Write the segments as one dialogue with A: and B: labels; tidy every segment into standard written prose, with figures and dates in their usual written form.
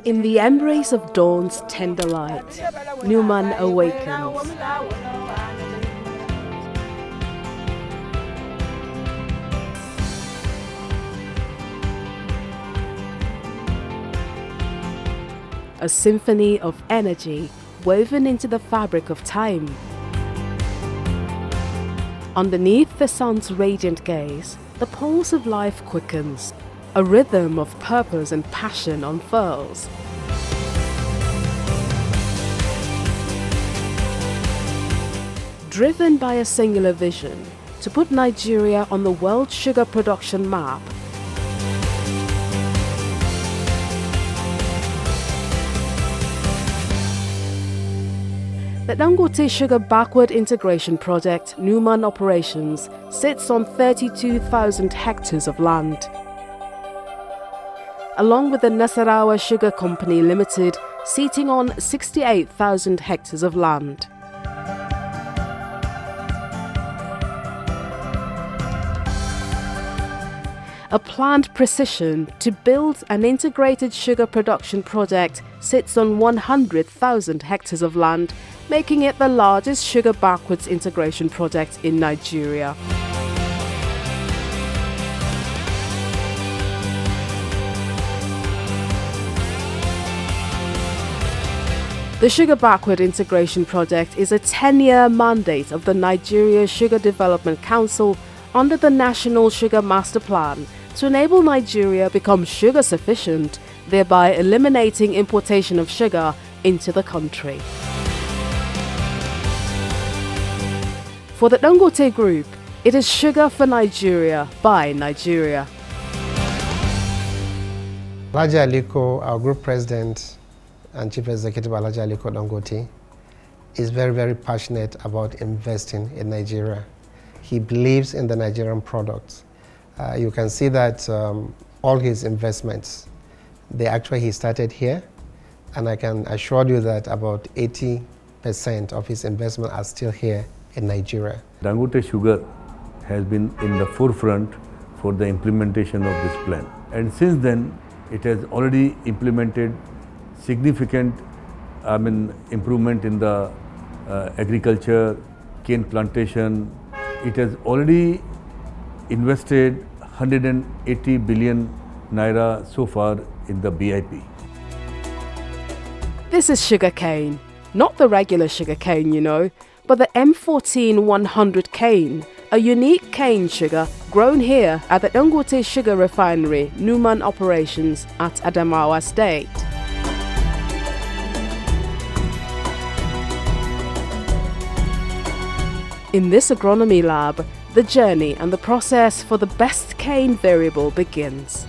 A: In the embrace of dawn's tender light, Newman awakens. A symphony of energy woven into the fabric of time. Underneath the sun's radiant gaze, the pulse of life quickens. A rhythm of purpose and passion unfurls. Driven by a singular vision, to put Nigeria on the world sugar production map, the Dangote Sugar Backward Integration Project, Newman Operations, sits on 32,000 hectares of land. Along with the Nasarawa Sugar Company Limited, seating on 68,000 hectares of land. A planned precision to build an integrated sugar production project sits on 100,000 hectares of land, making it the largest sugar backwards integration project in Nigeria. The Sugar Backward Integration Project is a 10-year mandate of the Nigeria Sugar Development Council under the National Sugar Master Plan to enable Nigeria become sugar sufficient, thereby eliminating importation of sugar into the country. For the Dangote Group, it is sugar for Nigeria by Nigeria.
B: Alhaji Aliko, our group president and Chief Executive Alhaji Aliko Dangote, is very, very passionate about investing in Nigeria. He believes in the Nigerian products. You can see that all his investments, he started here, and I can assure you that about 80% of his investment are still here in Nigeria.
C: Dangote Sugar has been in the forefront for the implementation of this plan. And since then, it has already implemented significant improvement in the agriculture, cane plantation. It has already invested 180 billion naira so far in the BIP.
A: This is sugar cane, not the regular sugar cane, you know, but the M14 100 cane, a unique cane sugar grown here at the Dangote Sugar Refinery, Newman Operations at Adamawa State. In this agronomy lab, the journey and the process for the best cane variable begins.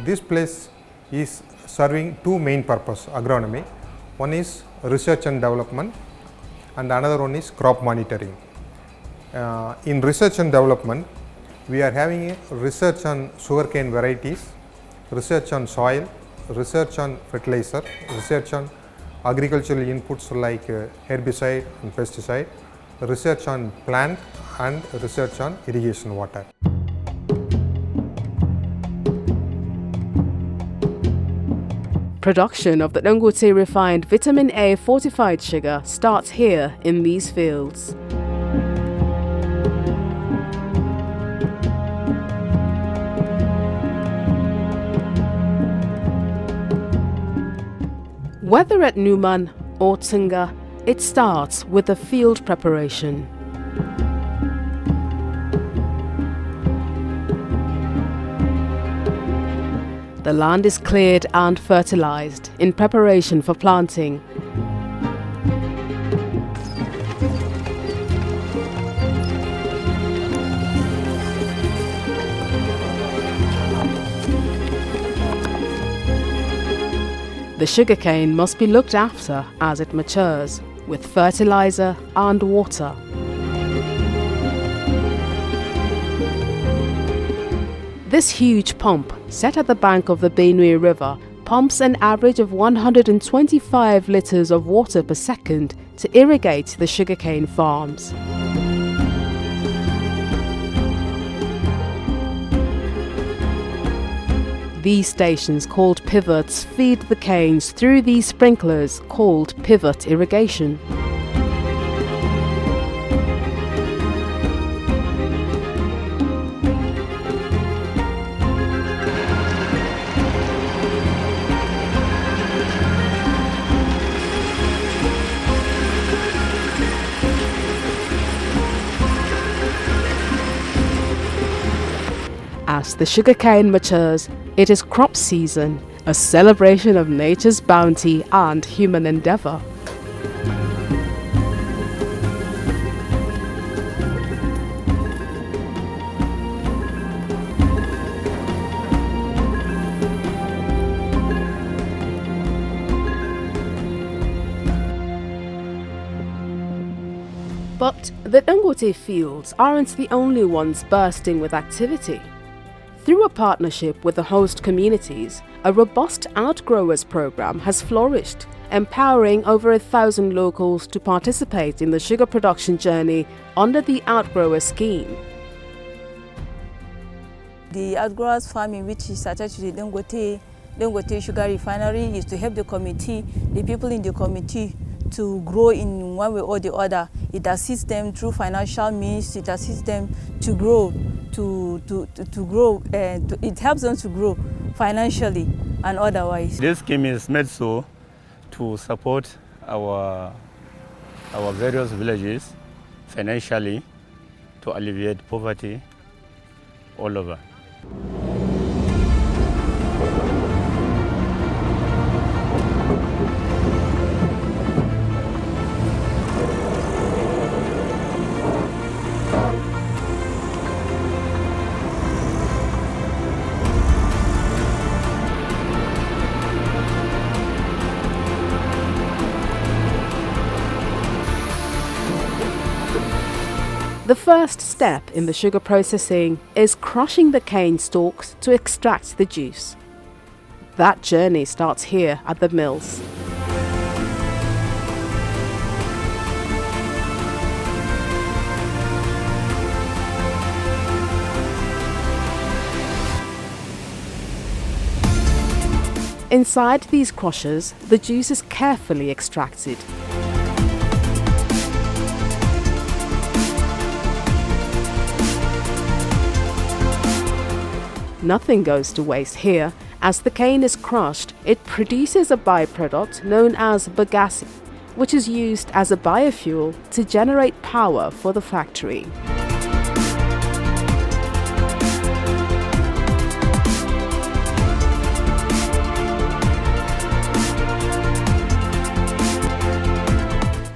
D: This place is serving two main purposes, agronomy. One is research and development, and another one is crop monitoring. In research and development, we are having a research on sugarcane varieties, research on soil, research on fertilizer, research on agricultural inputs like herbicide and pesticide, research on plant, and research on irrigation water.
A: Production of the Dangote refined vitamin A fortified sugar starts here in these fields. Whether at Newman or Tsinga, it starts with the field preparation. The land is cleared and fertilized in preparation for planting. The sugarcane must be looked after as it matures, with fertilizer and water. This huge pump, set at the bank of the Benue River, pumps an average of 125 liters of water per second to irrigate the sugarcane farms. These stations, called pivots, feed the canes through these sprinklers called pivot irrigation. As the sugarcane matures, it is crop season, a celebration of nature's bounty and human endeavor. But the Dangote fields aren't the only ones bursting with activity. Through a partnership with the host communities, a robust outgrowers program has flourished, empowering over 1,000 locals to participate in the sugar production journey under the outgrower scheme.
E: The outgrowers farming, which is attached to the Dangote Sugar Refinery, is to help the committee, the people in the committee, to grow in one way or the other. It assists them through financial means. It assists them to grow, it helps them to grow financially and otherwise.
F: This scheme is made so to support our various villages financially, to alleviate poverty all over.
A: The first step in the sugar processing is crushing the cane stalks to extract the juice. That journey starts here at the mills. Inside these crushers, the juice is carefully extracted. Nothing goes to waste here. As the cane is crushed, it produces a byproduct known as bagasse, which is used as a biofuel to generate power for the factory.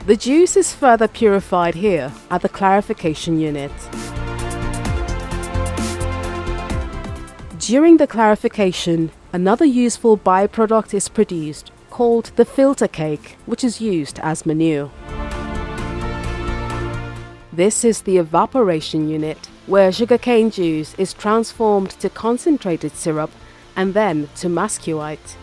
A: The juice is further purified here at the clarification unit. During the clarification, another useful byproduct is produced called the filter cake, which is used as manure. This is the evaporation unit, where sugarcane juice is transformed to concentrated syrup and then to muscovite.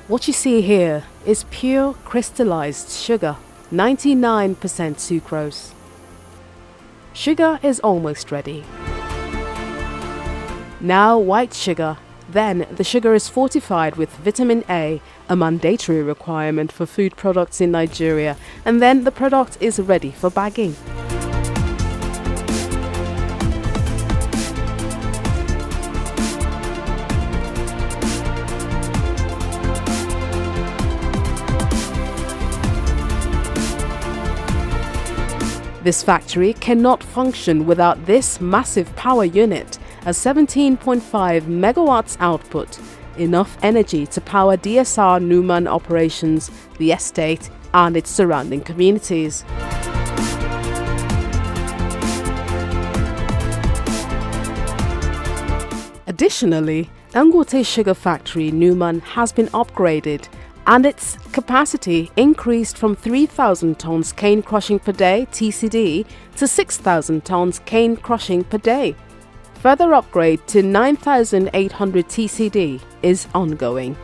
A: What you see here is pure crystallized sugar, 99% sucrose. Sugar is almost ready. Now white sugar, then the sugar is fortified with vitamin A, a mandatory requirement for food products in Nigeria, and then the product is ready for bagging. This factory cannot function without this massive power unit, a 17.5 megawatts output, enough energy to power DSR Numan operations, the estate, and its surrounding communities. Additionally, Dangote Sugar Factory Numan has been upgraded and its capacity increased from 3,000 tons cane crushing per day (TCD) to 6,000 tons cane crushing per day. Further upgrade to 9,800 TCD is ongoing.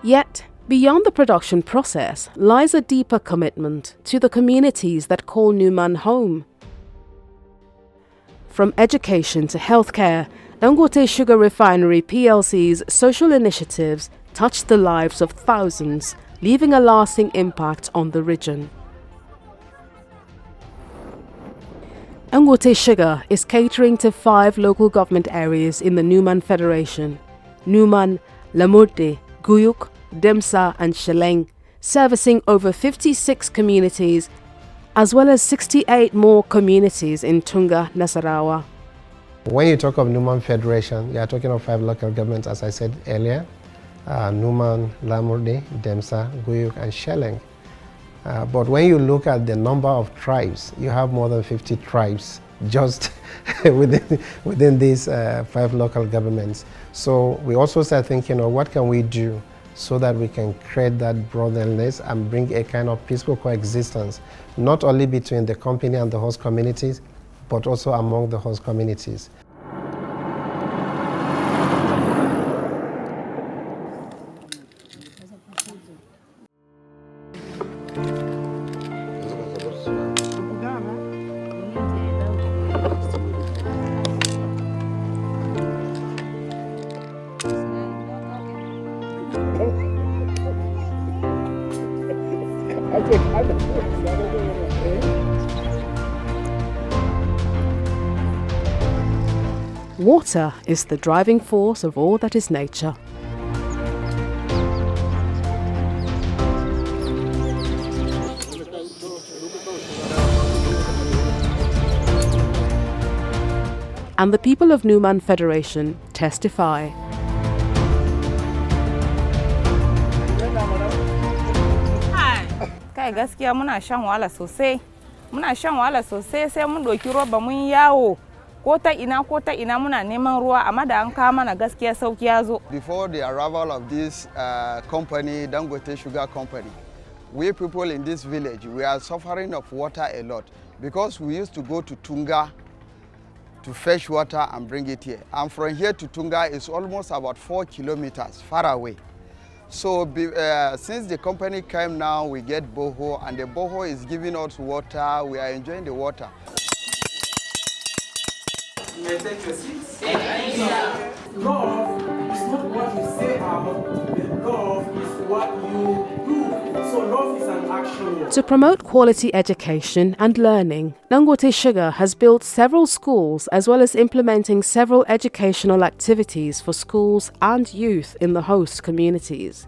A: Yet, beyond the production process lies a deeper commitment to the communities that call Numan home. From education to healthcare, Dangote Sugar Refinery PLC's social initiatives touched the lives of thousands, leaving a lasting impact on the region. Dangote Sugar is catering to 5 local government areas in the Numan Federation: Numan, Lamurde, Guyuk, Demsa and Sheleng, servicing over 56 communities, as well as 68 more communities in Tunga, Nasarawa.
B: When you talk of Numan Federation, you are talking of 5 local governments, as I said earlier: Numan, Lamurde, Demsa, Guyuk and Sheleng. But when you look at the number of tribes, you have more than 50 tribes just within these 5 local governments. So we also start thinking of what can we do so that we can create that brotherliness and bring a kind of peaceful coexistence, not only between the company and the host communities, but also among the host communities.
A: Water is the driving force of all that is nature. And the people of Numan Federation testify.
G: Kai gaskiya muna shan wahala sosai. Muna shan wahala sosai sai mun doki roba mun yawo. Ko ta ina muna neman ruwa amma da an kawo mana gaskiya sauki ya zo.
H: Before the arrival of this company, Dangote Sugar Company, we people in this village, we are suffering of water a lot because we used to go to Tunga to fetch water and bring it here. And from here to Tunga is almost about 4 kilometers far away. So since the company came now, we get boho, and the boho is giving us water. We are enjoying the water.
I: You may take your seats. Love is not what you say about, but love is what you do. So love is an action word.
A: To promote quality education and learning, Dangote Sugar has built several schools as well as implementing several educational activities for schools and youth in the host communities.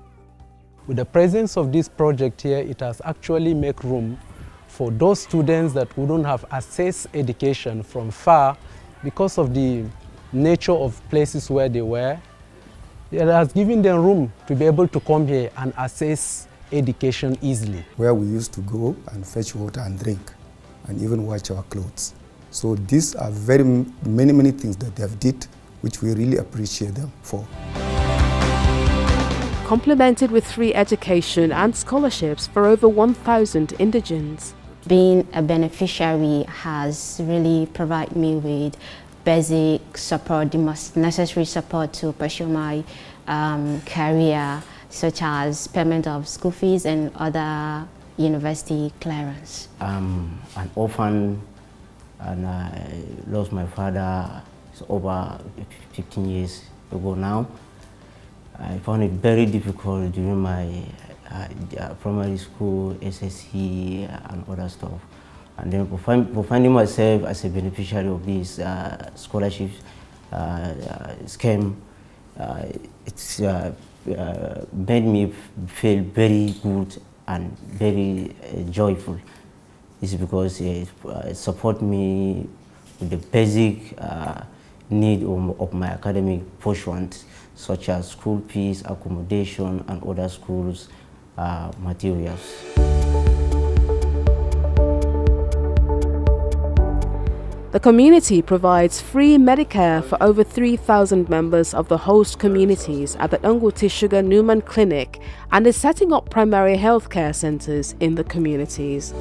J: With the presence of this project here, it has actually made room for those students that wouldn't have accessed education from far because of the nature of places where they were. It has given them room to be able to come here and access education easily.
K: Where we used to go and fetch water and drink and even wash our clothes. So these are very many things that they have did, which we really appreciate them for.
A: Complemented with free education and scholarships for over 1,000 indigents.
L: Being a beneficiary has really provided me with basic support, the most necessary support to pursue my career, such as payment of school fees and other university clearance.
M: I'm an orphan and I lost my father over 15 years ago now. I found it very difficult during my primary school, SSC and other stuff. And then for finding myself as a beneficiary of this scholarship scheme, it's made me feel very good and very joyful. It's because it supports me with the basic need of my academic pursuits, such as school fees, accommodation, and other schools materials.
A: The community provides free Medicare for over 3,000 members of the host communities at the Dangote Sugar Numan Clinic and is setting up primary healthcare centers in the communities.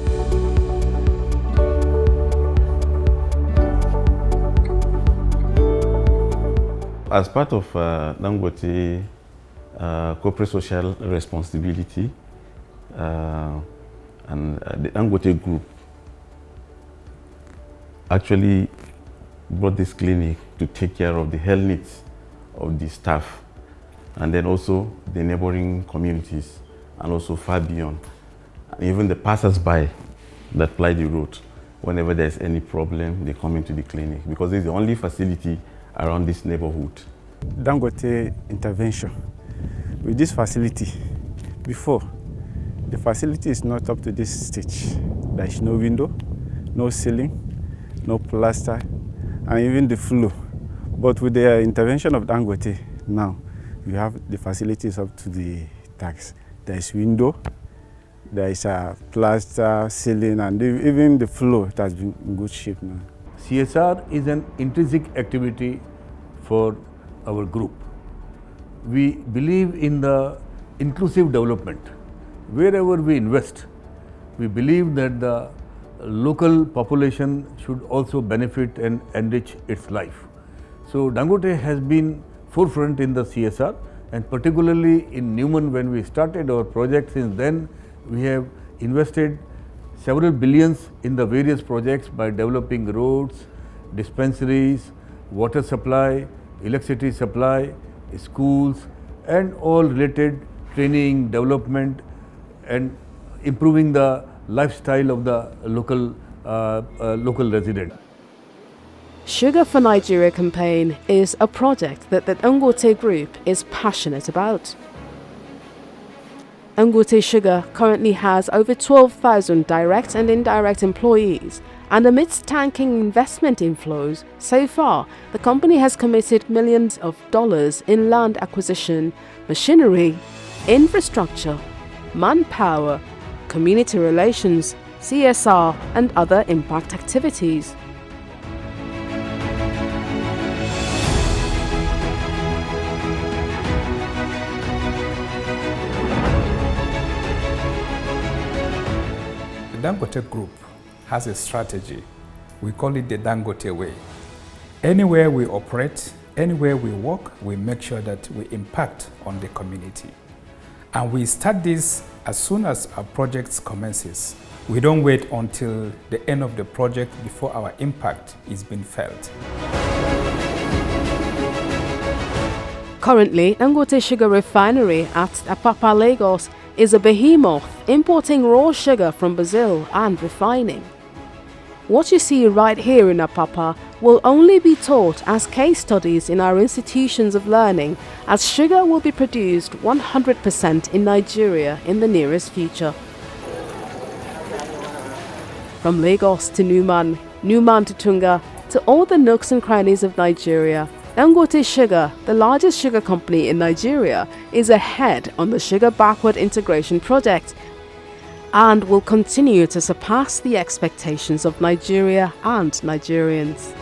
N: As part of Dangote corporate social responsibility, and the Dangote Group actually brought this clinic to take care of the health needs of the staff, and then also the neighboring communities, and also far beyond, and even the passers-by that ply the road. Whenever there's any problem, they come into the clinic because it's the only facility around this neighborhood.
O: Dangote intervention with this facility, before, the facility is not up to this stage. There is no window, no ceiling, no plaster, and even the floor. But with the intervention of Dangote, now we have the facilities up to the tax. There is window, there is a plaster, ceiling, and even the floor it has been in good shape now.
C: CSR is an intrinsic activity for our group. We believe in the inclusive development. Wherever we invest, we believe that the local population should also benefit and enrich its life. So Dangote has been forefront in the CSR, and particularly in Newman when we started our project. Since then we have invested several billions in the various projects by developing roads, dispensaries, water supply, electricity supply, schools, and all related training, development, and improving the lifestyle of the local resident.
A: Sugar for Nigeria campaign is a project that the Dangote Group is passionate about. Dangote Sugar currently has over 12,000 direct and indirect employees, and amidst tanking investment inflows, so far the company has committed millions of dollars in land acquisition, machinery, infrastructure, manpower, community relations, CSR, and other impact activities.
P: The Dangote Group has a strategy. We call it the Dangote way. Anywhere we operate, anywhere we work, we make sure that we impact on the community. And we start this as soon as our project commences. We don't wait until the end of the project before our impact is being felt.
A: Currently, Dangote Sugar Refinery at Apapa, Lagos is a behemoth importing raw sugar from Brazil and refining. What you see right here in Apapa will only be taught as case studies in our institutions of learning, as sugar will be produced 100% in Nigeria in the nearest future. From Lagos to Newman, Newman to Tunga, to all the nooks and crannies of Nigeria, Dangote Sugar, the largest sugar company in Nigeria, is ahead on the sugar backward integration project and will continue to surpass the expectations of Nigeria and Nigerians.